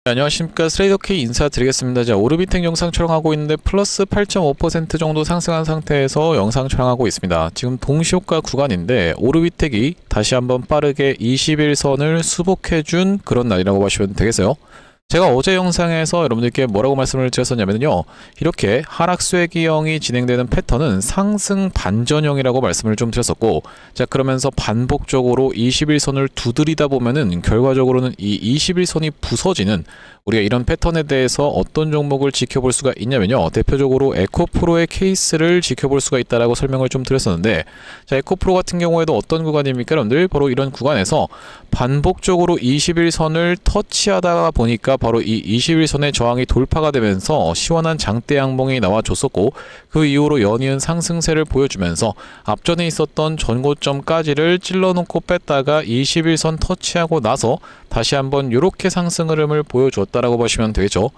네, 안녕하십니까. 트레이더K 인사드리겠습니다. 자, 오르비텍 영상 촬영하고 있는데 플러스 8.5% 정도 상승한 상태에서 영상 촬영하고 있습니다. 지금 동시효과 구간인데 오르비텍이 다시 한번 빠르게 21선을 수복해준 그런 날이라고 보시면 되겠어요. 제가 어제 영상에서 여러분들께 뭐라고 말씀을 드렸었냐면요, 이렇게 하락 쇠기형이 진행되는 패턴은 상승 반전형이라고 말씀을 좀 드렸었고, 자, 그러면서 반복적으로 21선을 두드리다 보면은 결과적으로는 이 21선이 부서지는, 우리가 이런 패턴에 대해서 어떤 종목을 지켜볼 수가 있냐면요, 대표적으로 에코프로의 케이스를 지켜볼 수가 있다라고 설명을 좀 드렸었는데, 자, 에코프로 같은 경우에도 어떤 구간입니까 여러분들? 바로 이런 구간에서 반복적으로 21선을 터치하다 보니까 바로 이 21선의 저항이 돌파가 되면서 시원한 장대 양봉이 나와줬었고, 그 이후로 연이은 상승세를 보여주면서 앞전에 있었던 전고점까지를 찔러놓고 뺐다가 21선 터치하고 나서 다시 한번 이렇게 상승 흐름을 보여줬다라고 보시면 되겠죠.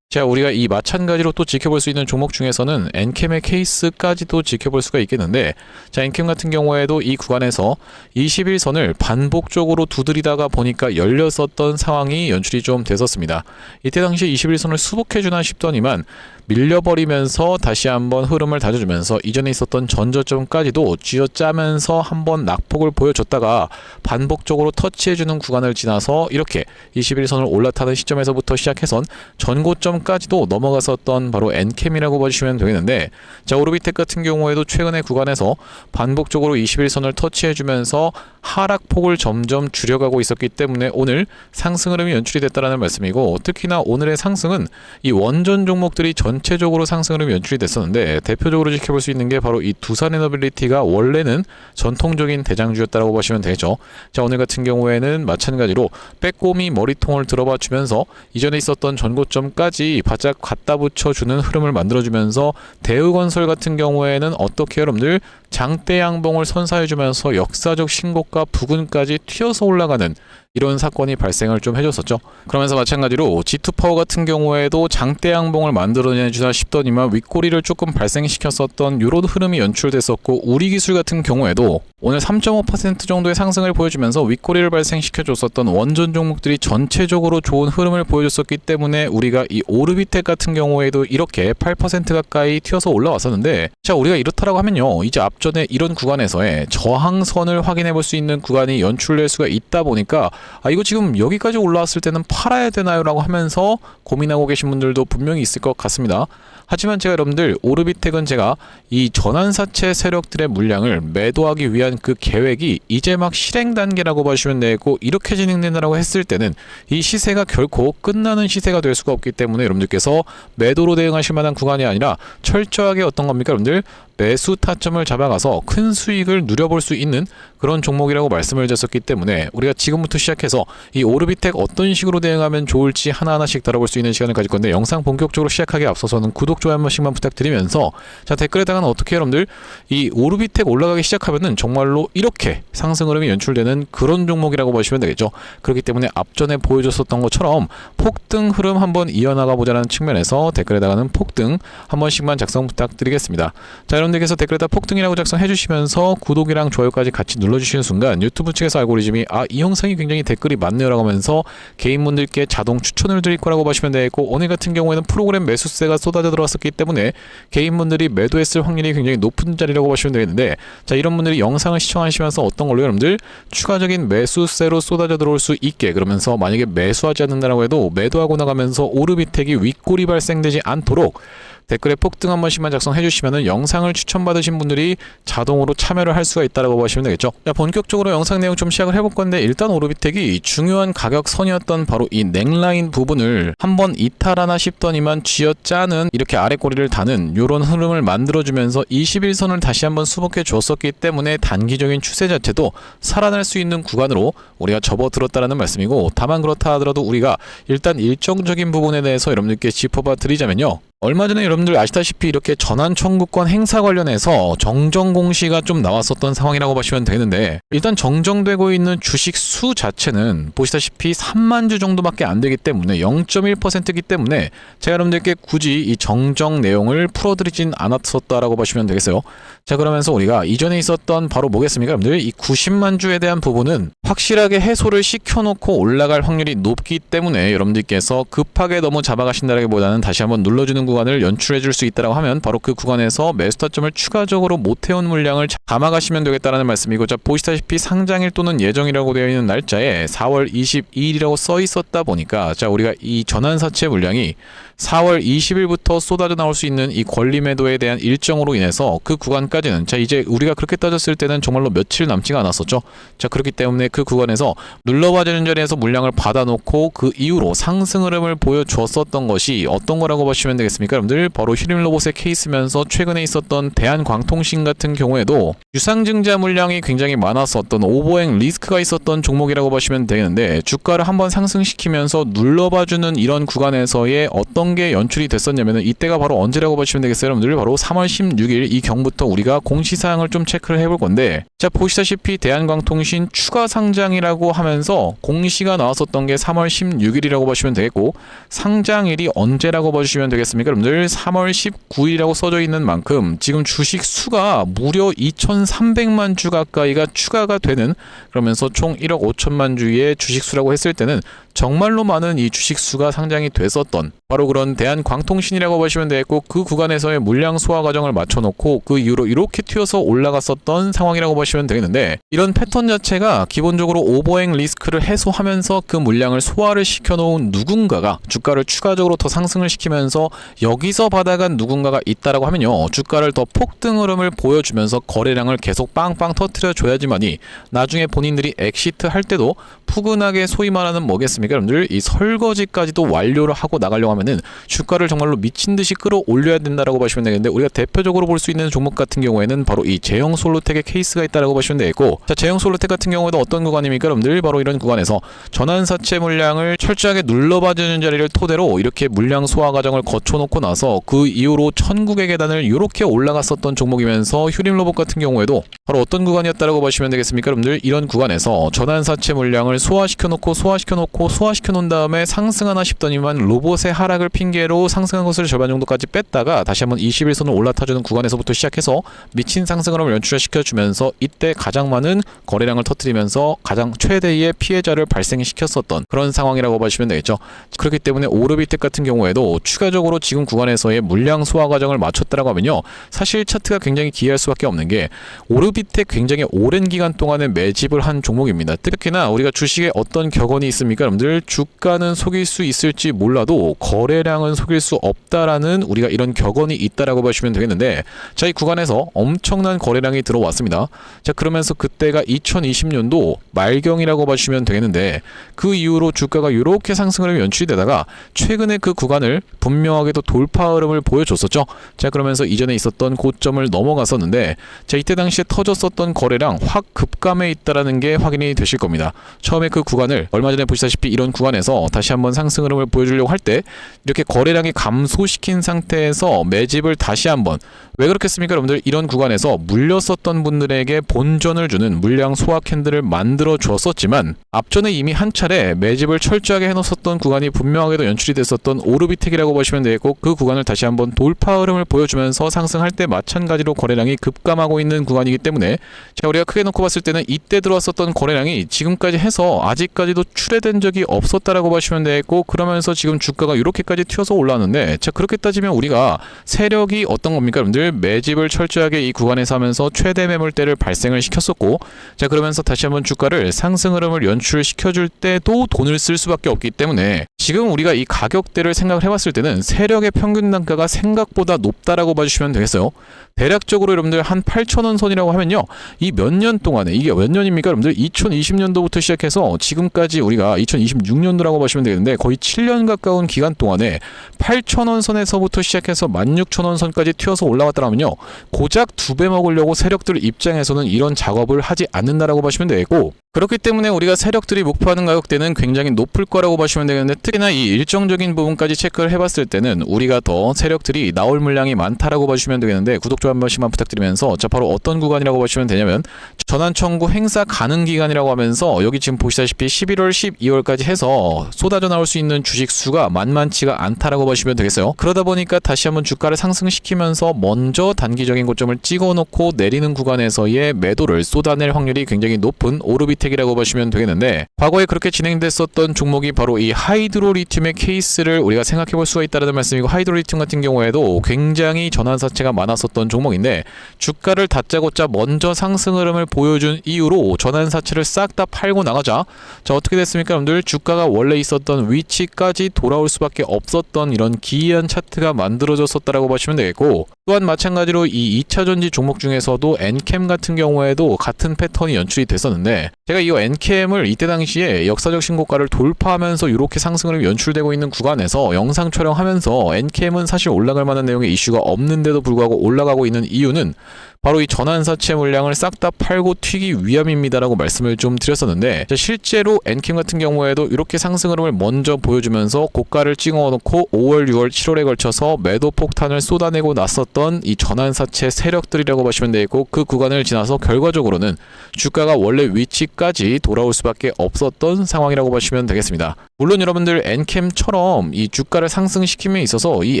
자, 우리가 이 마찬가지로 또 지켜볼 수 있는 종목 중에서는 엔캠의 케이스까지도 지켜볼 수가 있겠는데, 자, 엔캠 같은 경우에도 이 구간에서 21선을 반복적으로 두드리다가 보니까 열렸었던 상황이 연출이 좀 됐었습니다. 이때 당시 21선을 수복해주나 싶더니만 밀려버리면서 다시 한번 흐름을 다져주면서 이전에 있었던 전저점까지도 쥐어짜면서 한번 낙폭을 보여줬다가 반복적으로 터치해주는 구간을 지나서 이렇게 21선을 올라타는 시점에서부터 시작해선 전고점까지도 넘어갔었던 바로 엔캠이라고 보시면 되겠는데, 자, 오르비텍 같은 경우에도 최근의 구간에서 반복적으로 21선을 터치해주면서 하락폭을 점점 줄여가고 있었기 때문에 오늘 상승 흐름이 연출이 됐다는 말씀이고, 특히나 오늘의 상승은 이 원전 종목들이 전체적으로 상승 흐름이 연출이 됐었는데, 대표적으로 지켜볼 수 있는 게 바로 이 두산에너빌리티가 원래는 전통적인 대장주였다고 보시면 되죠. 자, 오늘 같은 경우에는 마찬가지로 빼꼼히 머리통을 들어봐 주면서 이전에 있었던 전고점까지 바짝 갖다 붙여주는 흐름을 만들어주면서, 대우건설 같은 경우에는 어떻게 여러분들 장대 양봉을 선사해주면서 역사적 신고가 부근까지 튀어서 올라가는 이런 사건이 발생을 좀 해줬었죠. 그러면서 마찬가지로 G2파워 같은 경우에도 장대 양봉을 만들어내주나 싶더니만 윗꼬리를 조금 발생시켰었던 이런 흐름이 연출됐었고, 우리기술 같은 경우에도 오늘 3.5% 정도의 상승을 보여주면서 윗꼬리를 발생시켜줬었던 원전 종목들이 전체적으로 좋은 흐름을 보여줬었기 때문에 우리가 이 오르비텍 같은 경우에도 이렇게 8% 가까이 튀어서 올라왔었는데, 자, 우리가 이렇다라고 하면요, 이제 앞전에 이런 구간에서의 저항선을 확인해 볼 수 있는 구간이 연출될 수가 있다 보니까 이거 지금 여기까지 올라왔을 때는 팔아야 되나요? 라고 하면서 고민하고 계신 분들도 분명히 있을 것 같습니다. 하지만 제가 여러분들 오르비텍은 제가 이 전환사채 세력들의 물량을 매도하기 위한 그 계획이 이제 막 실행 단계라고 보시면 되고, 이렇게 진행된다고 했을 때는 이 시세가 결코 끝나는 시세가 될 수가 없기 때문에 여러분들께서 매도로 대응하실 만한 구간이 아니라 철저하게 어떤 겁니까 여러분들? 매수 타점을 잡아가서 큰 수익을 누려볼 수 있는 그런 종목이라고 말씀을 드렸었기 때문에 우리가 지금부터 시작해서 이 오르비텍 어떤 식으로 대응하면 좋을지 하나하나씩 다뤄볼 수 있는 시간을 가질 건데, 영상 본격적으로 시작하기 앞서서는 구독, 좋아요 한 번씩만 부탁드리면서, 자, 댓글에다가는 어떻게 여러분들 이 오르비텍 올라가기 시작하면은 정말로 이렇게 상승 흐름이 연출되는 그런 종목이라고 보시면 되겠죠. 그렇기 때문에 앞전에 보여줬었던 것처럼 폭등 흐름 한번 이어나가 보자는 측면에서 댓글에다가는 폭등 한 번씩만 작성 부탁드리겠습니다. 자, 여러분들께서 댓글에다 폭등이라고 작성해 주시면서 구독이랑 좋아요까지 같이 눌러주시는 순간 유튜브 측에서 알고리즘이 이 영상이 굉장히 댓글이 많네요 라고 하면서 개인분들께 자동 추천을 드릴 거라고 보시면 되겠고, 오늘 같은 경우에는 프로그램 매수세가 쏟아져 들어왔었기 때문에 개인분들이 매도했을 확률이 굉장히 높은 자리라고 보시면 되겠는데, 자, 이런 분들이 영상을 시청하시면서 어떤 걸로 여러분들 추가적인 매수세로 쏟아져 들어올 수 있게, 그러면서 만약에 매수하지 않는다라고 해도 매도하고 나가면서 오르비텍이 윗골이 발생되지 않도록 댓글에 폭등 한 번씩만 작성해 주시면은 영상을 추천받으신 분들이 자동으로 참여를 할 수가 있다고 보시면 되겠죠. 자, 본격적으로 영상 내용 좀 시작을 해볼 건데, 일단 오르비텍이 중요한 가격선이었던 바로 이 넥라인 부분을 한번 이탈하나 싶더니만 쥐어짜는, 이렇게 아래 꼬리를 다는 이런 흐름을 만들어주면서 21선을 다시 한번 수복해 줬었기 때문에 단기적인 추세 자체도 살아날 수 있는 구간으로 우리가 접어들었다라는 말씀이고, 다만 그렇다 하더라도 우리가 일단 일정적인 부분에 대해서 여러분들께 짚어봐 드리자면요, 얼마 전에 여러분들 아시다시피 이렇게 전환 청구권 행사 관련해서 정정 공시가 좀 나왔었던 상황이라고 보시면 되는데, 일단 정정되고 있는 주식 수 자체는 보시다시피 3만 주 정도밖에 안 되기 때문에 0.1%이기 때문에 제가 여러분들께 굳이 이 정정 내용을 풀어드리진 않았었다라고 보시면 되겠어요. 자, 그러면서 우리가 이전에 있었던 바로 뭐겠습니까 여러분들? 이 90만 주에 대한 부분은 확실하게 해소를 시켜놓고 올라갈 확률이 높기 때문에 여러분들께서 급하게 너무 잡아가신다기보다는 다시 한번 눌러주는 구간을 연출해줄 수 있다고 하면 바로 그 구간에서 매수 타점을 추가적으로 못해온 물량을 담아가시면 되겠다라는 말씀이고, 자 보시다시피 상장일 또는 예정이라고 되어 있는 날짜에 4월 22일이라고 써 있었다 보니까 자 우리가 이 전환사채 물량이 4월 20일부터 쏟아져 나올 수 있는 이 권리 매도에 대한 일정으로 인해서 그 구간까지는 자 이제 우리가 그렇게 따졌을 때는 정말로 며칠 남지가 않았었죠. 자 그렇기 때문에 그 구간에서 눌러봐주는 자리에서 물량을 받아놓고 그 이후로 상승 흐름을 보여주었었던 것이 어떤 거라고 보시면 되겠습니까? 여러분들 바로 휴림로봇의 케이스면서 최근에 있었던 대한광통신 같은 경우에도 유상증자 물량이 굉장히 많았었던 오버행 리스크가 있었던 종목이라고 보시면 되겠는데, 주가를 한번 상승시키면서 눌러봐주는 이런 구간에서의 어떤 게 연출이 됐었냐면은 이때가 바로 언제라고 보시면 되겠어요? 여러분들 바로 3월 16일 이 경부터 우리가 공시사항을 좀 체크를 해볼 건데, 자 보시다시피 대한광통신 추가 상장이라고 하면서 공시가 나왔었던 게 3월 16일이라고 보시면 되겠고, 상장일이 언제라고 보시면 되겠습니까? 여러분들 3월 19일이라고 써져 있는 만큼 지금 주식 수가 무려 2,300만 주 가까이가 추가가 되는, 그러면서 총 1억 5천만 주의 주식 수라고 했을 때는 정말로 많은 이 주식 수가 상장이 됐었던 바로 그런 대한광통신이라고 보시면 되겠고, 그 구간에서의 물량 소화 과정을 맞춰놓고 그 이후로 이렇게 튀어서 올라갔었던 상황이라고 보시면 되겠는데, 이런 패턴 자체가 기본적으로 오버행 리스크를 해소하면서 그 물량을 소화를 시켜놓은 누군가가 주가를 추가적으로 더 상승을 시키면서 여기서 받아간 누군가가 있다라고 하면요, 주가를 더 폭등 흐름을 보여주면서 거래량을 계속 빵빵 터트려 줘야지만이 나중에 본인들이 엑시트 할 때도 푸근하게 소위 말하는 뭐겠습니까? 여러분들 이 설거지까지도 완료를 하고 나가려고 하면은 주가를 정말로 미친 듯이 끌어올려야 된다라고 보시면 되겠는데, 우리가 대표적으로 볼 수 있는 종목 같은 경우에는 바로 이 제형솔루텍의 케이스가 있다라고 보시면 되겠고, 자 제형솔루텍 같은 경우에도 어떤 구간입니까? 여러분들 바로 이런 구간에서 전환사채 물량을 철저하게 눌러봐주는 자리를 토대로 이렇게 물량 소화 과정을 거쳐놓고 나서 그 이후로 천국의 계단을 이렇게 올라갔었던 종목이면서 휴림로봇 같은 경우에도 바로 어떤 구간이었다라고 보시면 되겠습니까? 여러분들 이런 구간에서 전환사채 물량을 소화시켜놓고 소화시켜놓은 다음에 상승하나 싶더니만 로봇의 하락을 핑계로 상승한 것을 절반 정도까지 뺐다가 다시 한번 21선을 올라타주는 구간에서부터 시작해서 미친 상승을 연출시켜주면서 이때 가장 많은 거래량을 터뜨리면서 가장 최대의 피해자를 발생시켰었던 그런 상황이라고 보시면 되겠죠. 그렇기 때문에 오르비텍 같은 경우에도 추가적으로 지금 구간에서의 물량 소화 과정을 맞췄다라고 하면요, 사실 차트가 굉장히 기이할 수밖에 없는 게 오르비텍 굉장히 오랜 기간 동안에 매집을 한 종목입니다. 특히나 우리가 주식에 어떤 격언이 있습니까? 여러분들 주가는 속일 수 있을지 몰라도 거래량은 속일 수 없다라는 우리가 이런 격언이 있다라고 보시면 되겠는데, 자 이 구간에서 엄청난 거래량이 들어왔습니다. 자 그러면서 그때가 2020년도 말경이라고 보시면 되겠는데, 그 이후로 주가가 이렇게 상승 흐름이 연출이 되다가 최근에 그 구간을 분명하게도 돌파 흐름을 보여줬었죠. 자 그러면서 이전에 있었던 고점을 넘어갔었는데, 자 이때 당시에 터졌었던 거래량 확 급감해 있다라는 게 확인이 되실 겁니다. 처음에 그 구간을 얼마 전에 보시다시피 이런 구간에서 다시 한번 상승 흐름을 보여주려고 할 때 이렇게 거래량이 감소시킨 상태에서 매집을 다시 한번, 왜 그렇겠습니까? 여러분들 이런 구간에서 물렸었던 분들에게 본전을 주는 물량 소화 캔들을 만들어 주었었지만, 앞전에 이미 한 차례 매집을 철저하게 해놓았었던 구간이 분명하게도 연출이 됐었던 오르비텍이라고 보시면 되겠고, 그 구간을 다시 한번 돌파 흐름을 보여주면서 상승할 때 마찬가지로 거래량이 급감하고 있는 구간이기 때문에, 자 우리가 크게 놓고 봤을 때는 이때 들어왔었던 거래량이 지금까지 해서 아직까지도 출회된 적이 없었다라고 보시면 되겠고, 그러면서 지금 주가가 이렇게까지 튀어서 올라왔는데, 자 그렇게 따지면 우리가 세력이 어떤 겁니까? 여러분들 매집을 철저하게 이 구간에서 하면서 최대 매물대를 발생을 시켰었고, 자 그러면서 다시 한번 주가를 상승 흐름을 연출시켜줄 때도 돈을 쓸 수밖에 없기 때문에, 지금 우리가 이 가격대를 생각을 해봤을 때는 세력의 평균 단가가 생각보다 높다라고 봐주시면 되겠어요. 대략적으로 여러분들 한 8,000원 선이라고 하면요, 이 몇 년 동안에, 이게 몇 년입니까? 여러분들 2020년도부터 시작해서 지금까지 우리가 2026년도라고 보시면 되겠는데, 거의 7년 가까운 기간 동안에 8,000원 선에서부터 시작해서 16,000원 선까지 튀어서 올라왔다라면요, 고작 2배 먹으려고 세력들 입장에서는 이런 작업을 하지 않는다라고 보시면 되겠고, 그렇기 때문에 우리가 세력들이 목표하는 가격대는 굉장히 높을 거라고 보시면 되겠는데, 특히나 이 일정적인 부분까지 체크를 해봤을 때는 우리가 더 세력들이 나올 물량이 많다라고 봐주시면 되겠는데, 구독 좀 한 번씩만 부탁드리면서, 자 바로 어떤 구간이라고 보시면 되냐면 전환 청구 행사 가능 기간이라고 하면서, 여기 지금 보시다시피 11월 12월까지 해서 쏟아져 나올 수 있는 주식 수가 만만치가 않다라고 보시면 되겠어요. 그러다 보니까 다시 한번 주가를 상승시키면서 먼저 단기적인 고점을 찍어놓고 내리는 구간에서의 매도를 쏟아낼 확률이 굉장히 높은 오르비텍 오르비텍이라고 보시면 되겠는데, 과거에 그렇게 진행됐었던 종목이 바로 이 하이드로리튬의 케이스를 우리가 생각해 볼 수가 있다는 말씀이고, 하이드로리튬 같은 경우에도 굉장히 전환사채가 많았었던 종목인데, 주가를 다짜고짜 먼저 상승 흐름을 보여준 이후로 전환사채를 싹 다 팔고 나가자, 자 어떻게 됐습니까 여러분들? 주가가 원래 있었던 위치까지 돌아올 수밖에 없었던 이런 기이한 차트가 만들어졌었다라고 보시면 되겠고, 또한 마찬가지로 이 2차전지 종목 중에서도 엔캠 같은 경우에도 같은 패턴이 연출이 됐었는데, 제가 이 엔캠을 이때 당시에 역사적 신고가를 돌파하면서 이렇게 상승을 연출되고 있는 구간에서 영상 촬영하면서 엔캠은 사실 올라갈 만한 내용의 이슈가 없는데도 불구하고 올라가고 있는 이유는 바로 이 전환사채 물량을 싹 다 팔고 튀기 위함입니다라고 말씀을 좀 드렸었는데, 실제로 엔캠 같은 경우에도 이렇게 상승 흐름을 먼저 보여주면서 고가를 찍어놓고 5월, 6월, 7월에 걸쳐서 매도 폭탄을 쏟아내고 났었던 이 전환사채 세력들이라고 보시면 되겠고, 그 구간을 지나서 결과적으로는 주가가 원래 위치까지 돌아올 수밖에 없었던 상황이라고 보시면 되겠습니다. 물론 여러분들 엔캠처럼 이 주가를 상승시킴에 있어서 이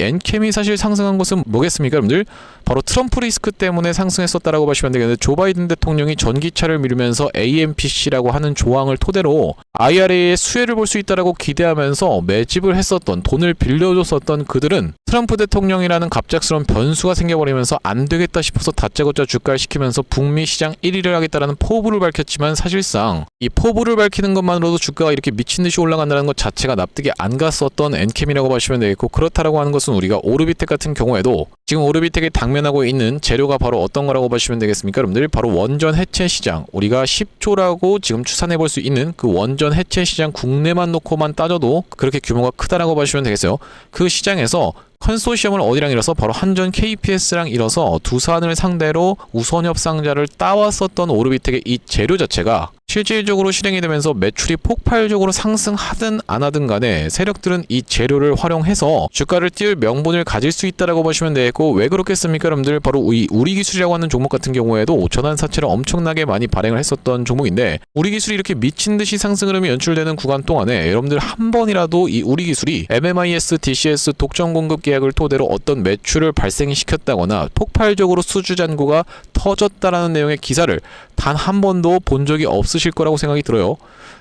엔캠이 사실 상승한 것은 뭐겠습니까 여러분들? 바로 트럼프 리스크 때문에 상승했었다라고 보시면 되겠는데, 조 바이든 대통령이 전기차를 미루면서 AMPC라고 하는 조항을 토대로 IRA의 수혜를 볼 수 있다라고 기대하면서 매집을 했었던, 돈을 빌려줬었던 그들은 트럼프 대통령이라는 갑작스러운 변수가 생겨버리면서 안 되겠다 싶어서 다짜고짜 주가를 시키면서 북미 시장 1위를 하겠다라는 포부를 밝혔지만, 사실상 이 포부를 밝히는 것만으로도 주가가 이렇게 미친듯이 올라간다는 것 자체가 납득이 안 갔었던 엔캠이라고 보시면 되겠고, 그렇다라고 하는 것은 우리가 오르비텍 같은 경우에도 지금 오르비텍이 당면하고 있는 재료가 바로 어떤 거라고 보시면 되겠습니까 여러분들? 바로 원전 해체 시장, 우리가 10조라고 지금 추산해 볼 수 있는 그 원전 해체 시장, 국내만 놓고만 따져도 그렇게 규모가 크다라고 보시면 되겠어요. 그 시장에서 컨소시엄을 어디랑 이뤄서 바로 한전 KPS랑 이뤄서 두 사안을 상대로 우선 협상자를 따왔었던 오르비텍의 이 재료 자체가 실질적으로 실행이 되면서 매출이 폭발적으로 상승하든 안 하든 간에 세력들은 이 재료를 활용해서 주가를 띄울 명분을 가질 수 있다라고 보시면 되겠고, 왜 그렇겠습니까 여러분들? 바로 이 우리기술이라고 하는 종목 같은 경우에도 전환사채를 엄청나게 많이 발행을 했었던 종목인데, 우리기술이 이렇게 미친듯이 상승 흐름이 연출되는 구간 동안에 여러분들 한 번이라도 이 우리기술이 MMIS, DCS 독점 공급 계약을 토대로 어떤 매출을 발생시켰다거나 폭발적으로 수주 잔고가 터졌다라는 내용의 기사를 단 한 번도 본 적이 없으실 거라고 생각이 들어요.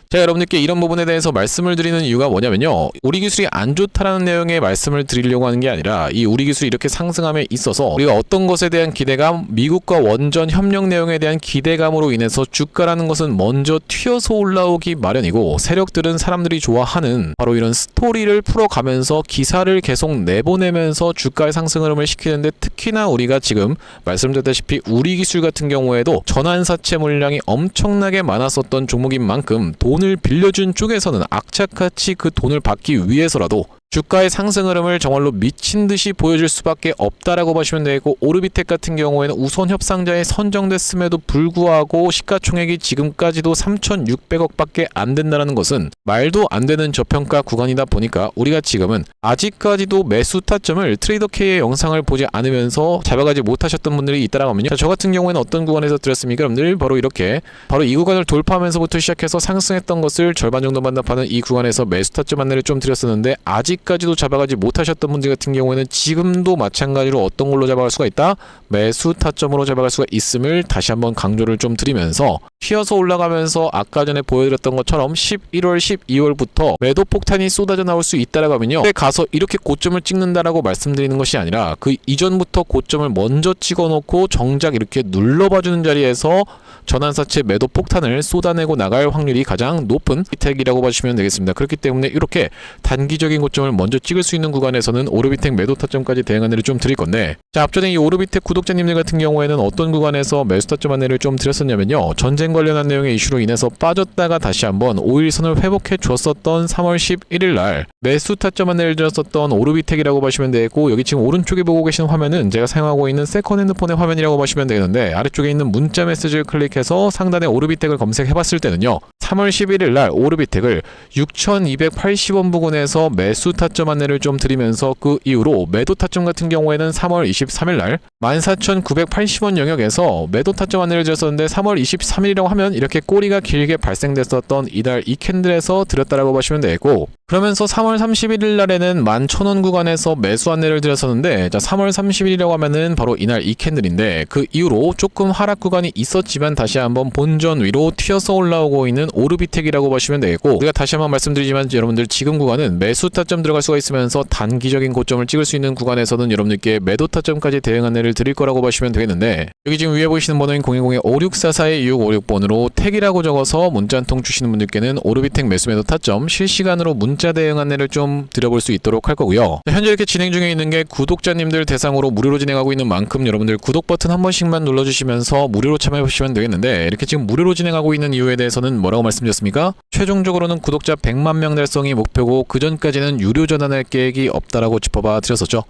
제가 여러분들께 이런 부분에 대해서 말씀을 드리는 이유가 뭐냐면요, 우리 기술이 안 좋다라는 내용의 말씀을 드리려고 하는 게 아니라, 이 우리 기술이 이렇게 상승함에 있어서 우리가 어떤 것에 대한 기대감, 미국과 원전 협력 내용에 대한 기대감으로 인해서 주가라는 것은 먼저 튀어서 올라오기 마련이고, 세력들은 사람들이 좋아하는 바로 이런 스토리를 풀어가면서 기사를 계속 내보내면서 주가의 상승 흐름을 시키는데, 특히나 우리가 지금 말씀드렸다시피 우리 기술 같은 경우에도 전환사채 물량이 엄청나게 많았었던 종목인 만큼 돈을 빌려준 쪽에서는 악착같이 그 돈을 받기 위해서라도 주가의 상승 흐름을 정말로 미친듯이 보여줄 수밖에 없다라고 보시면 되고, 오르비텍 같은 경우에는 우선 협상자에 선정됐음에도 불구하고 시가총액이 지금까지도 3,600억밖에 안 된다는 것은 말도 안 되는 저평가 구간이다 보니까, 우리가 지금은 아직까지도 매수 타점을 트레이더 K의 영상을 보지 않으면서 잡아가지 못하셨던 분들이 있다라고 하면요, 저 같은 경우에는 어떤 구간에서 드렸습니까 여러분들? 바로 이렇게 바로 이 구간을 돌파하면서부터 시작해서 상승했던 것을 절반 정도 반납하는 이 구간에서 매수 타점 안내를 좀 드렸었는데, 아직까지도 잡아가지 못하셨던 분들 같은 경우에는 지금도 마찬가지로 어떤 걸로 잡아갈 수가 있다? 매수 타점으로 잡아갈 수가 있음을 다시 한번 강조를 좀 드리면서, 튀어서 올라가면서 아까 전에 보여드렸던 것처럼 11월, 12월부터 매도 폭탄이 쏟아져 나올 수 있다라고 하면요, 그때 가서 이렇게 고점을 찍는다라고 말씀드리는 것이 아니라, 그 이전부터 고점을 먼저 찍어놓고 정작 이렇게 눌러봐주는 자리에서 전환사채 매도 폭탄을 쏟아내고 나갈 확률이 가장 높은 오르비텍이라고 봐주시면 되겠습니다. 그렇기 때문에 이렇게 단기적인 고점을 먼저 찍을 수 있는 구간에서는 오르비텍 매도 타점까지 대응 안내를 좀 드릴 건데, 자 앞전에 이 오르비텍 구독자님들 같은 경우에는 어떤 구간에서 매수 타점 안내를 좀 드렸었냐면요, 전쟁 관련한 내용의 이슈로 인해서 빠졌다가 다시 한번 5일선을 회복해 줬었던 3월 11일 날 매수 타점 안내를 드렸었던 오르비텍이라고 보시면 되고, 여기 지금 오른쪽에 보고 계신 화면은 제가 사용하고 있는 세컨 핸드폰의 화면이라고 보시면 되는데, 아래쪽에 있는 문자 메시지를 클릭해서 상단에 오르비텍을 검색해 봤을 때는요, 3월 11일 날 오르비텍을 6,280원 부근에서 매수 타점 안내를 좀 드리면서 그 이후로 매도 타점 같은 경우에는 3월 23일 날 14,980원 영역에서 매도 타점 안내를 드렸었는데 3월 23일이라고 하면 이렇게 꼬리가 길게 발생됐었던 이달 이 캔들에서 드렸다라고 보시면 되고, 그러면서 3월 31일 날에는 11,000원 구간에서 매수 안내를 드렸었는데, 자 3월 30일이라고 하면은 바로 이날 이 캔들인데 그 이후로 조금 하락 구간이 있었지만 다시 한번 본전 위로 튀어서 올라오고 있는 오르비텍이라고 보시면 되겠고, 우리가 다시 한번 말씀드리지만 여러분들 지금 구간은 매수 타점 들어갈 수가 있으면서 단기적인 고점을 찍을 수 있는 구간에서는 여러분들께 매도 타점까지 대응 안내를 드릴 거라고 보시면 되겠는데, 여기 지금 위에 보시는 번호인 010-5644-2656번으로 택이라고 적어서 문자 한 통 주시는 분들께는 오르비텍 매수 매도 타점 실시간으로 문자 대응 안내를 좀 드려볼 수 있도록 할 거고요. 현재 이렇게 진행 중에 있는 게 구독자님들 대상으로 무료로 진행하고 있는 만큼 여러분들 구독 버튼 한 번씩만 눌러주시면서 무료로 참여해 보시면 되겠는데, 이렇게 지금 무료로 진행하고 있는 이유에 대해서는 뭐라고 말씀드렸습니까? 최종적으로는 구독자 100만 명 달성이 목표고 그 전까지는 유료 전환할 계획이 없다라고 짚어봐 드렸었죠.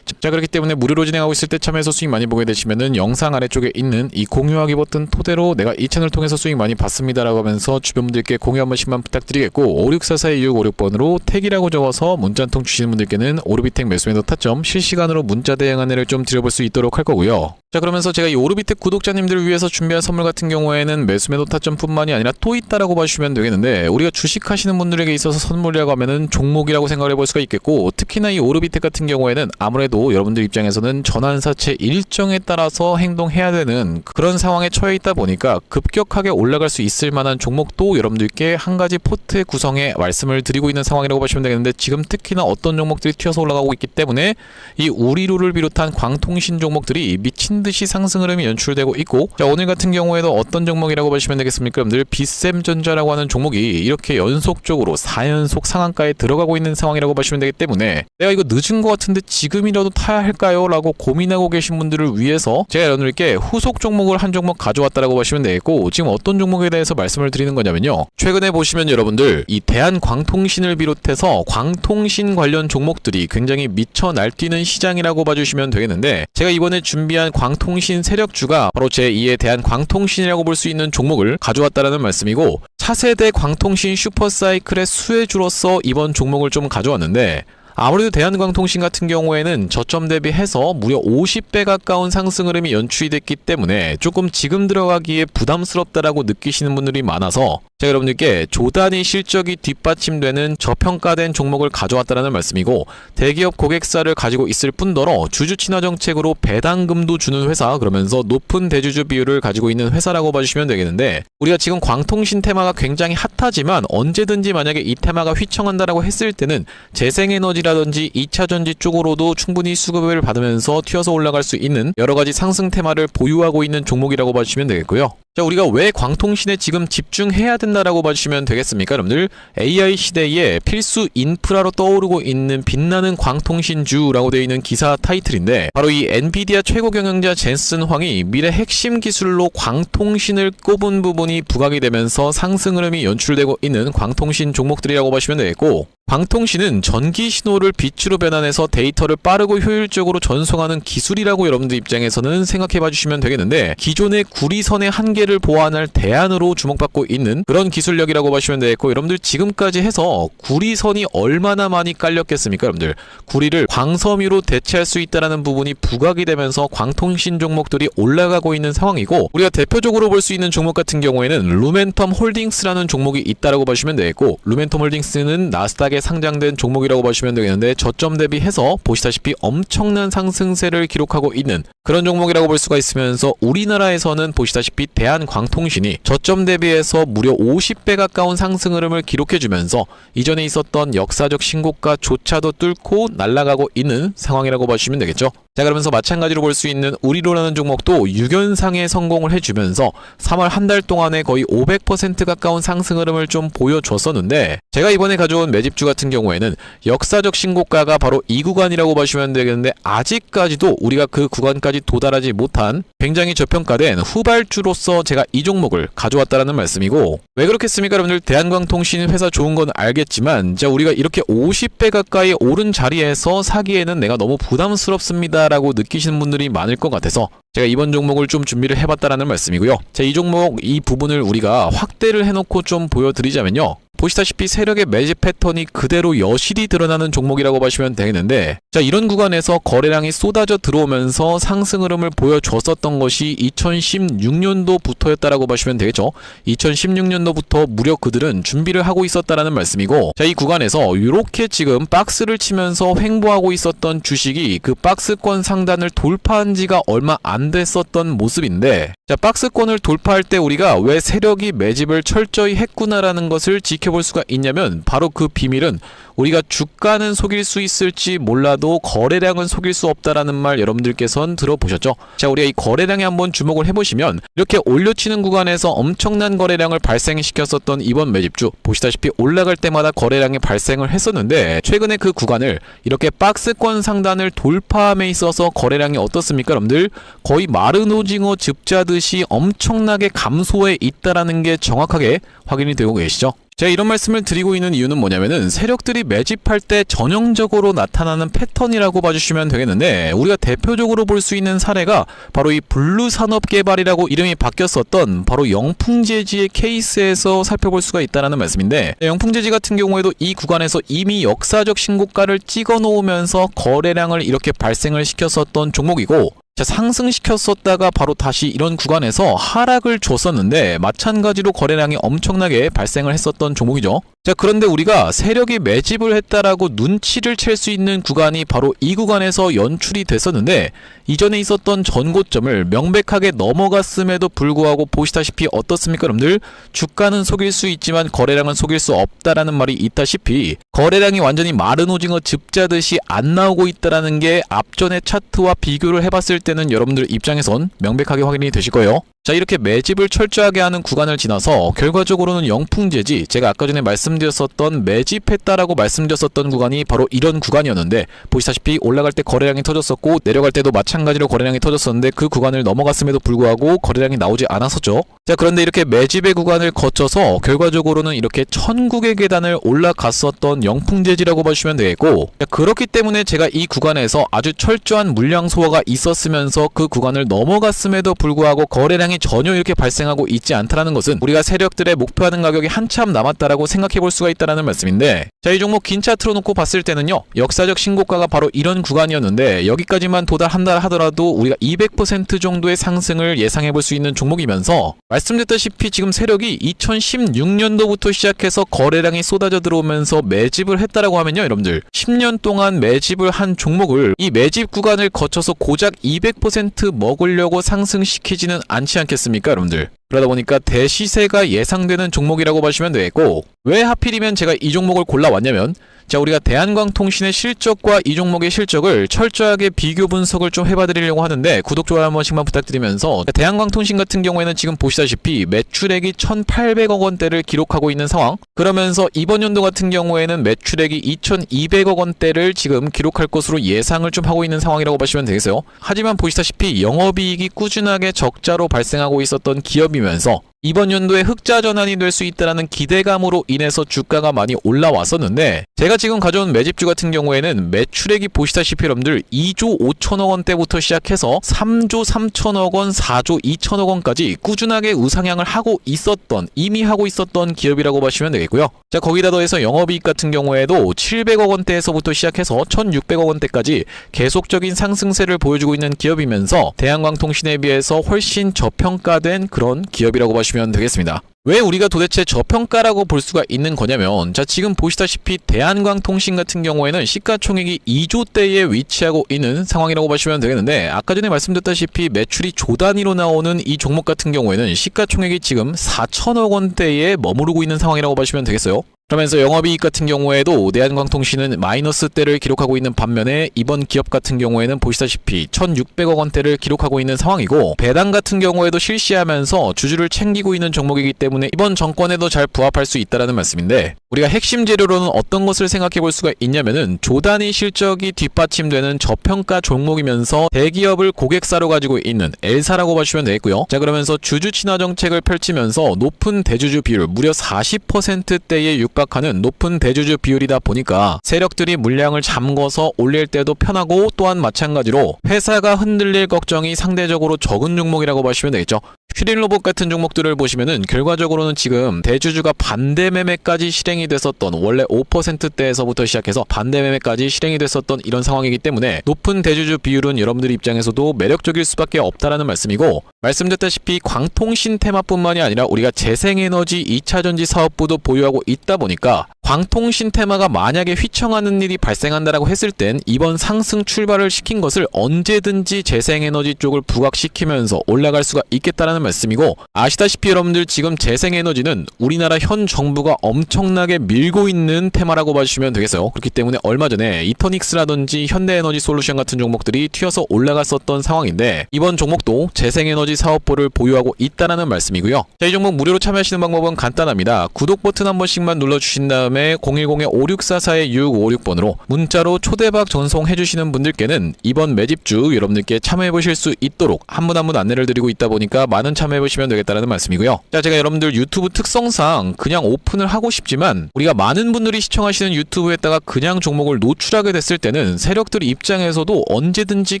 자, 그렇기 때문에 무료로 진행하고 있을 때 참여해서 수익 많이 보게 되시면은 영상 아래쪽에 있는 이 공유하기 버튼 토대로 내가 이 채널 통해서 수익 많이 봤습니다라고 하면서 주변 분들께 공유 한 번씩만 부탁드리겠고, 5644-2656번으로 택이라고 적어서 문자 한 통 주시는 분들께는 오르비텍 매수 매도 타점 실시간으로 문자 대응 안내를 좀 드려볼 수 있도록 할 거고요. 자, 그러면서 제가 이 오르비텍 구독자님들을 위해서 준비한 선물 같은 경우에는 매수 매도 타점뿐만이 아니라 또 있다라고 봐주시면 되겠는데, 우리가 주식하시는 분들에게 있어서 선물이라고 하면은 종목이라고 생각을 해볼 수가 있겠고, 특히나 이 오르비텍 같은 경우에는 아무래도 여러분들 입장에서는 전환사채 일정에 따라서 행동해야 되는 그런 상황에 처해 있다 보니까 급격하게 올라갈 수 있을 만한 종목도 여러분들께 한 가지 포트의 구성에 말씀을 드리고 있는 상황이라고 보시면 되겠는데, 지금 특히나 어떤 종목들이 튀어서 올라가고 있기 때문에 이 우리로를 비롯한 광통신 종목들이 미친 듯이 상승 흐름이 연출되고 있고, 자 오늘 같은 경우에도 어떤 종목이라고 보시면 되겠습니까? 여러분들 빗셈전자라고 하는 종목이 이렇게 연속적으로 4연속 상한가에 들어가고 있는 상황이라고 보시면 되기 때문에, 내가 이거 늦은 것 같은데 지금이라도 타야 할까요? 라고 고민하고 계신 분들을 위해서 제가 여러분들께 후속 종목을 한 종목 가져왔다라고 보시면 되겠고, 지금 어떤 종목에 대해서 말씀을 드리는 거냐면요, 최근에 보시면 여러분들 이 대한광통신을 비롯해서 광통신 관련 종목들이 굉장히 미쳐 날뛰는 시장이라고 봐주시면 되겠는데, 제가 이번에 준비한 광통신 세력주가 바로 제2의 대한광통신이라고 볼 수 있는 종목을 가져왔다라는 말씀이고, 차세대 광통신 슈퍼사이클의 수혜주로서 이번 종목을 좀 가져왔는데, 아무래도 대한광통신 같은 경우에는 저점 대비해서 무려 50배 가까운 상승 흐름이 연출이 됐기 때문에 조금 지금 들어가기에 부담스럽다라고 느끼시는 분들이 많아서 제가 여러분들께 조단위 실적이 뒷받침되는 저평가된 종목을 가져왔다는 말씀이고, 대기업 고객사를 가지고 있을 뿐더러 주주 친화 정책으로 배당금도 주는 회사, 그러면서 높은 대주주 비율을 가지고 있는 회사라고 봐주시면 되겠는데, 우리가 지금 광통신 테마가 굉장히 핫하지만 언제든지 만약에 이 테마가 휘청한다라고 했을 때는 재생에너지라든지 2차전지 쪽으로도 충분히 수급을 받으면서 튀어서 올라갈 수 있는 여러가지 상승 테마를 보유하고 있는 종목이라고 봐주시면 되겠고요. 자, 우리가 왜 광통신에 지금 집중해야 된다라고 봐주시면 되겠습니까? 여러분들 AI 시대에 필수 인프라로 떠오르고 있는 빛나는 광통신주라고 되어 있는 기사 타이틀인데, 바로 이 엔비디아 최고 경영자 젠슨 황이 미래 핵심 기술로 광통신을 꼽은 부분이 부각이 되면서 상승 흐름이 연출되고 있는 광통신 종목들이라고 보시면 되겠고, 광통신은 전기 신호를 빛으로 변환해서 데이터를 빠르고 효율적으로 전송하는 기술이라고 여러분들 입장에서는 생각해 봐주시면 되겠는데, 기존의 구리선의 한계를 보완할 대안으로 주목받고 있는 그런 기술력이라고 보시면 되겠고, 여러분들 지금까지 해서 구리선이 얼마나 많이 깔렸겠습니까? 여러분들 구리를 광섬유로 대체할 수 있다는 부분이 부각이 되면서 광통신 종목들이 올라가고 있는 상황이고, 우리가 대표적으로 볼 수 있는 종목 같은 경우에는 루멘텀 홀딩스라는 종목이 있다라고 보시면 되겠고, 루멘텀 홀딩스는 나스닥에 상장된 종목이라고 보시면 되겠는데, 저점 대비해서 보시다시피 엄청난 상승세를 기록하고 있는 그런 종목이라고 볼 수가 있으면서, 우리나라에서는 보시다시피 대한광통신이 저점 대비해서 무려 50배 가까운 상승 흐름을 기록해주면서 이전에 있었던 역사적 신고가조차도 뚫고 날아가고 있는 상황이라고 보시면 되겠죠. 자, 그러면서 마찬가지로 볼 수 있는 우리로라는 종목도 6연상에 성공을 해주면서 3월 한 달 동안에 거의 500% 가까운 상승 흐름을 좀 보여줬었는데, 제가 이번에 가져온 매집주가 같은 경우에는 역사적 신고가가 바로 이 구간이라고 보시면 되겠는데, 아직까지도 우리가 그 구간까지 도달하지 못한 굉장히 저평가된 후발주로서 제가 이 종목을 가져왔다라는 말씀이고, 왜 그렇겠습니까 여러분들? 대한광통신 회사 좋은 건 알겠지만, 자, 우리가 이렇게 50배 가까이 오른 자리에서 사기에는 내가 너무 부담스럽습니다 라고 느끼시는 분들이 많을 것 같아서 제가 이번 종목을 좀 준비를 해봤다라는 말씀이고요. 자, 이 종목 이 부분을 우리가 확대를 해놓고 좀 보여드리자면요, 보시다시피 세력의 매집 패턴이 그대로 여실히 드러나는 종목이라고 보시면 되겠는데, 자, 이런 구간에서 거래량이 쏟아져 들어오면서 상승 흐름을 보여줬었던 것이 2016년도부터였다라고 보시면 되겠죠. 2016년도부터 무려 그들은 준비를 하고 있었다라는 말씀이고, 자, 이 구간에서 이렇게 지금 박스를 치면서 횡보하고 있었던 주식이 그 박스권 상단을 돌파한 지가 얼마 안 됐었던 모습인데, 자, 박스권을 돌파할 때 우리가 왜 세력이 매집을 철저히 했구나라는 것을 지켜볼 수가 있냐면, 바로 그 비밀은 우리가 주가는 속일 수 있을지 몰라도 거래량은 속일 수 없다라는 말 여러분들께서는 들어보셨죠? 자, 우리가 이 거래량에 한번 주목을 해보시면, 이렇게 올려치는 구간에서 엄청난 거래량을 발생시켰었던 이번 매집주, 보시다시피 올라갈 때마다 거래량이 발생을 했었는데, 최근에 그 구간을 이렇게 박스권 상단을 돌파함에 있어서 거래량이 어떻습니까 여러분들? 거의 마른 오징어 즙자듯이 엄청나게 감소해 있다라는 게 정확하게 확인이 되고 계시죠? 제가 이런 말씀을 드리고 있는 이유는 뭐냐면은, 세력들이 매집할 때 전형적으로 나타나는 패턴이라고 봐주시면 되겠는데, 우리가 대표적으로 볼 수 있는 사례가 바로 이 블루산업개발이라고 이름이 바뀌었었던 바로 영풍재지의 케이스에서 살펴볼 수가 있다는 말씀인데, 영풍재지 같은 경우에도 이 구간에서 이미 역사적 신고가를 찍어 놓으면서 거래량을 이렇게 발생을 시켰었던 종목이고, 자, 상승시켰었다가 바로 다시 이런 구간에서 하락을 줬었는데, 마찬가지로 거래량이 엄청나게 발생을 했었던 종목이죠. 자, 그런데 우리가 세력이 매집을 했다라고 눈치를 챌 수 있는 구간이 바로 이 구간에서 연출이 됐었는데, 이전에 있었던 전고점을 명백하게 넘어갔음에도 불구하고 보시다시피 어떻습니까 여러분들? 주가는 속일 수 있지만 거래량은 속일 수 없다라는 말이 있다시피, 거래량이 완전히 마른 오징어 즙자듯이 안 나오고 있다라는 게 앞전의 차트와 비교를 해봤을 때는 여러분들 입장에선 명백하게 확인이 되실 거예요. 자, 이렇게 매집을 철저하게 하는 구간을 지나서 결과적으로는 영풍재지, 제가 아까 전에 말씀드렸었던 매집했다라고 말씀드렸었던 구간이 바로 이런 구간이었는데, 보시다시피 올라갈 때 거래량이 터졌었고 내려갈 때도 마찬가지로 거래량이 터졌었는데, 그 구간을 넘어갔음에도 불구하고 거래량이 나오지 않았었죠. 자, 그런데 이렇게 매집의 구간을 거쳐서 결과적으로는 이렇게 천국의 계단을 올라갔었던 영풍재지라고 보시면 되겠고, 자, 그렇기 때문에 제가 이 구간에서 아주 철저한 물량 소화가 있었으면서 그 구간을 넘어갔음에도 불구하고 거래량이 전혀 이렇게 발생하고 있지 않다는 것은, 우리가 세력들의 목표하는 가격이 한참 남았다라고 생각해 볼 수가 있다는 말씀인데, 자, 이 종목 긴 차트로 놓고 봤을 때는요, 역사적 신고가가 바로 이런 구간이었는데, 여기까지만 도달한다 하더라도 우리가 200% 정도의 상승을 예상해 볼 수 있는 종목이면서, 말씀드렸다시피 지금 세력이 2016년도부터 시작해서 거래량이 쏟아져 들어오면서 매집을 했다라고 하면요 여러분들, 10년 동안 매집을 한 종목을 이 매집 구간을 거쳐서 고작 200% 먹으려고 상승시키지는 않지 않겠습니까 여러분들? 그러다 보니까 대시세가 예상되는 종목이라고 보시면 되겠고, 왜 하필이면 제가 이 종목을 골라왔냐면, 자, 우리가 대한광통신의 실적과 이 종목의 실적을 철저하게 비교 분석을 좀 해봐드리려고 하는데, 구독, 좋아요 한 번씩만 부탁드리면서, 대한광통신 같은 경우에는 지금 보시다시피 매출액이 1,800억 원대를 기록하고 있는 상황, 그러면서 이번 연도 같은 경우에는 매출액이 2,200억 원대를 지금 기록할 것으로 예상을 좀 하고 있는 상황이라고 보시면 되겠어요. 하지만 보시다시피 영업이익이 꾸준하게 적자로 발생하고 있었던 기업이면서, 이번 연도에 흑자 전환이 될 수 있다는 기대감으로 인해서 주가가 많이 올라왔었는데, 제가 지금 가져온 매집주 같은 경우에는 매출액이 보시다시피 여러분들 2조 5천억 원대부터 시작해서 3조 3천억 원, 4조 2천억 원까지 꾸준하게 우상향을 하고 있었던, 이미 하고 있었던 기업이라고 보시면 되겠고요. 자, 거기다 더해서 영업이익 같은 경우에도 700억 원대에서부터 시작해서 1,600억 원대까지 계속적인 상승세를 보여주고 있는 기업이면서, 대한광통신에 비해서 훨씬 저평가된 그런 기업이라고 보시면 되겠습니다. 왜 우리가 도대체 저평가라고 볼 수가 있는 거냐면, 자, 지금 보시다시피 대한광통신 같은 경우에는 시가총액이 2조대에 위치하고 있는 상황이라고 보시면 되겠는데, 아까 전에 말씀드렸다시피 매출이 조 단위로 나오는 이 종목 같은 경우에는 시가총액이 지금 4천억 원대에 머무르고 있는 상황이라고 보시면 되겠어요. 그러면서 영업이익 같은 경우에도 대한광통신은 마이너스대를 기록하고 있는 반면에, 이번 기업 같은 경우에는 보시다시피 1,600억 원대를 기록하고 있는 상황이고, 배당 같은 경우에도 실시하면서 주주를 챙기고 있는 종목이기 때문에 이번 정권에도 잘 부합할 수 있다는 말씀인데, 우리가 핵심 재료로는 어떤 것을 생각해 볼 수가 있냐면은 조단위 실적이 뒷받침되는 저평가 종목이면서 대기업을 고객사로 가지고 있는 L사라고 보시면 되겠고요. 자, 그러면서 주주 친화 정책을 펼치면서 높은 대주주 비율, 무려 40%대에 육박하는 높은 대주주 비율이다 보니까 세력들이 물량을 잠궈서 올릴 때도 편하고, 또한 마찬가지로 회사가 흔들릴 걱정이 상대적으로 적은 종목이라고 보시면 되겠죠. 슈링로봇 같은 종목들을 보시면은 결과적으로는 지금 대주주가 반대 매매까지 실행이 됐었던, 원래 5%대에서부터 시작해서 반대 매매까지 실행이 됐었던 이런 상황이기 때문에 높은 대주주 비율은 여러분들 입장에서도 매력적일 수밖에 없다라는 말씀이고, 말씀드렸다시피 광통신 테마뿐만이 아니라 우리가 재생에너지 2차전지 사업부도 보유하고 있다 보니까 광통신 테마가 만약에 휘청하는 일이 발생한다라고 했을 땐 이번 상승 출발을 시킨 것을 언제든지 재생에너지 쪽을 부각시키면서 올라갈 수가 있겠다라는 말씀이고, 아시다시피 여러분들 지금 재생에너지는 우리나라 현 정부가 엄청나게 밀고 있는 테마라고 봐주시면 되겠어요. 그렇기 때문에 얼마 전에 이터닉스라든지 현대에너지 솔루션 같은 종목들이 튀어서 올라갔었던 상황인데, 이번 종목도 재생에너지 사업부를 보유하고 있다라는 말씀이고요. 자, 이 종목 무료로 참여하시는 방법은 간단합니다. 구독 버튼 한 번씩만 눌러주신 다음에 010-5644-6656번으로 문자로 초대박 전송해주시는 분들께는 이번 매집주 여러분들께 참여해보실 수 있도록 한 분 한 분 안내를 드리고 있다 보니까 많은 참여해보시면 되겠다는 말씀이고요. 자, 제가 여러분들 유튜브 특성상 그냥 오픈을 하고 싶지만 우리가 많은 분들이 시청하시는 유튜브에다가 그냥 종목을 노출하게 됐을 때는 세력들 입장에서도 언제든지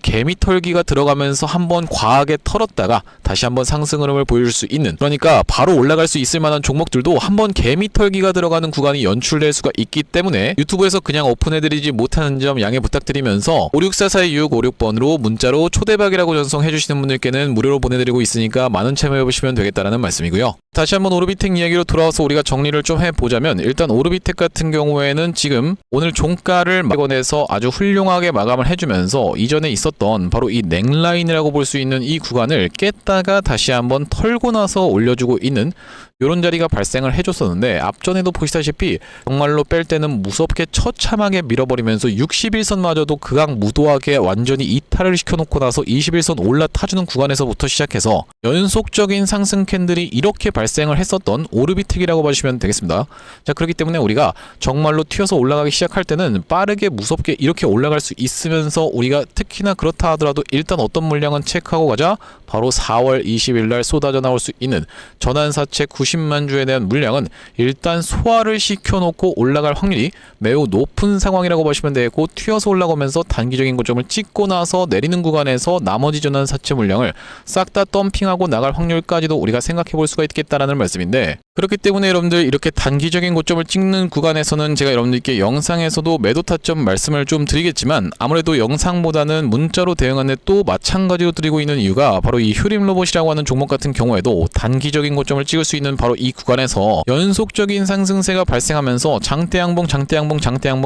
개미 털기가 들어가면서 한번 과하게 털었다가 다시 한번 상승 흐름을 보여줄 수 있는, 그러니까 바로 올라갈 수 있을 만한 종목들도 한번 개미 털기가 들어가는 구간이 연출될 수가 있기 때문에 유튜브에서 그냥 오픈해드리지 못하는 점 양해 부탁드리면서 564-4656번으로 문자로 초대박이라고 전송해주시는 분들께는 무료로 보내드리고 있으니까 많은 참여해보시면 되겠다라는 말씀이고요. 다시 한번 오르비텍 이야기로 돌아와서 우리가 정리를 좀 해보자면, 일단 오르비텍 같은 경우에는 지금 오늘 종가를 막아내서 아주 훌륭하게 마감을 해주면서 이전에 있었던 바로 이 넥라인이라고 볼 수 있는 이 구간을 깼다가 다시 한번 털고 나서 올려주고 있는 요런 자리가 발생을 해줬었는데, 앞전에도 보시다시피 정말로 뺄 때는 무섭게 처참하게 밀어버리면서 61선마저도 극악무도하게 완전히 이탈을 시켜놓고 나서 21선 올라타주는 구간에서부터 시작해서 연속적인 상승 캔들이 이렇게 발생을 했었던 오르비텍이라고 봐주시면 되겠습니다. 자, 그렇기 때문에 우리가 정말로 튀어서 올라가기 시작할 때는 빠르게 무섭게 이렇게 올라갈 수 있으면서, 우리가 특히나 그렇다 하더라도 일단 어떤 물량은 체크하고 가자, 바로 4월 20일날 쏟아져 나올 수 있는 전환사채 90만 주에 대한 물량은 일단 소화를 시켜놓고 올라갈 확률이 매우 높은 상황이라고 보시면 되고, 튀어서 올라가면서 단기적인 고점을 찍고 나서 내리는 구간에서 나머지 전환사채 물량을 싹 다 덤핑하고 나갈 확률까지도 우리가 생각해 볼 수가 있겠다라는 말씀인데, 그렇기 때문에 여러분들 이렇게 단기적인 고점을 찍는 구간에서는 제가 여러분들께 영상에서도 매도 타점 말씀을 좀 드리겠지만, 아무래도 영상보다는 문자로 대응하는 데 또 마찬가지로 드리고 있는 이유가 바로 이 휴림로봇이라고 하는 종목 같은 경우에도 단기적인 고점을 찍을 수 있는 바로 이 구간에서 연속적인 상승세가 발생하면서 장대양봉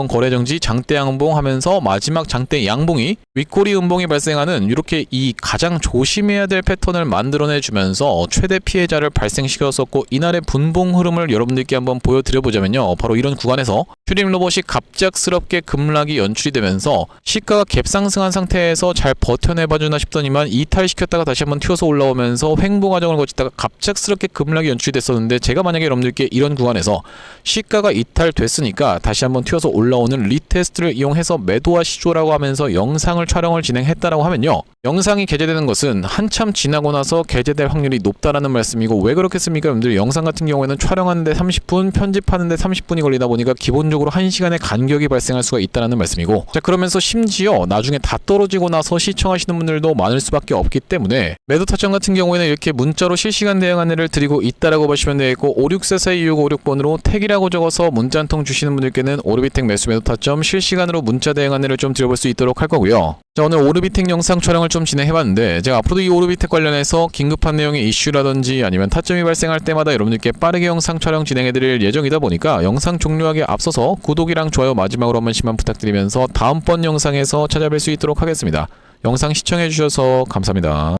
거래정지 장대양봉 하면서 마지막 장대양봉이 윗꼬리 음봉이 발생하는, 이렇게 이 가장 조심해야 될 패턴을 만들어내 주면서 최대 피해자를 발생시켰었고, 이날의 분봉 흐름을 여러분들께 한번 보여드려보자면요, 바로 이런 구간에서 휴림로봇이 갑작스럽게 급락이 연출이 되면서 시가가 갭상승한 상태에서 잘 버텨내봐주나 싶더니만 이탈시켰다가 다시 한번 튀어서 올라오면서 횡보 과정을 거치다가 갑작스럽게 급락이 연출이 됐었는데, 제가 만약에 여러분들께 이런 구간에서 시가가 이탈됐으니까 다시 한번 튀어서 올라오는 리테스트를 이용해서 매도와 시조라고 하면서 영상을 촬영을 진행했다라고 하면요, 영상이 게재되는 것은 한참 지나고 나서 게재될 확률이 높다라는 말씀이고, 왜 그렇겠습니까? 여러분들 영상 같은 경우에는 촬영하는데 30분, 편집하는데 30분이 걸리다 보니까 기본적으로 1시간의 간격이 발생할 수가 있다는 말씀이고, 자, 그러면서 심지어 나중에 다 떨어지고 나서 시청하시는 분들도 많을 수밖에 없기 때문에 매도 타점 같은 경우에는 이렇게 문자로 실시간 대응 안내를 드리고 있다라고 보시면 되겠고, 564-4656번으로 택이라고 적어서 문자 한 통 주시는 분들께는 오르비텍 매도 타점 실시간으로 문자 대응 안내를 좀 드려볼 수 있도록 할 거고요. 자, 오늘 오르비텍 영상 촬영을 좀 진행해봤는데, 제가 앞으로도 이 오르비텍 관련해서 긴급한 내용의 이슈라든지 아니면 타점이 발생할 때마다 여러분들께 빠르게 영상 촬영 진행해드릴 예정이다 보니까 영상 종료하기에 앞서서 구독이랑 좋아요 마지막으로 한 번씩만 부탁드리면서 다음번 영상에서 찾아뵐 수 있도록 하겠습니다. 영상 시청해주셔서 감사합니다.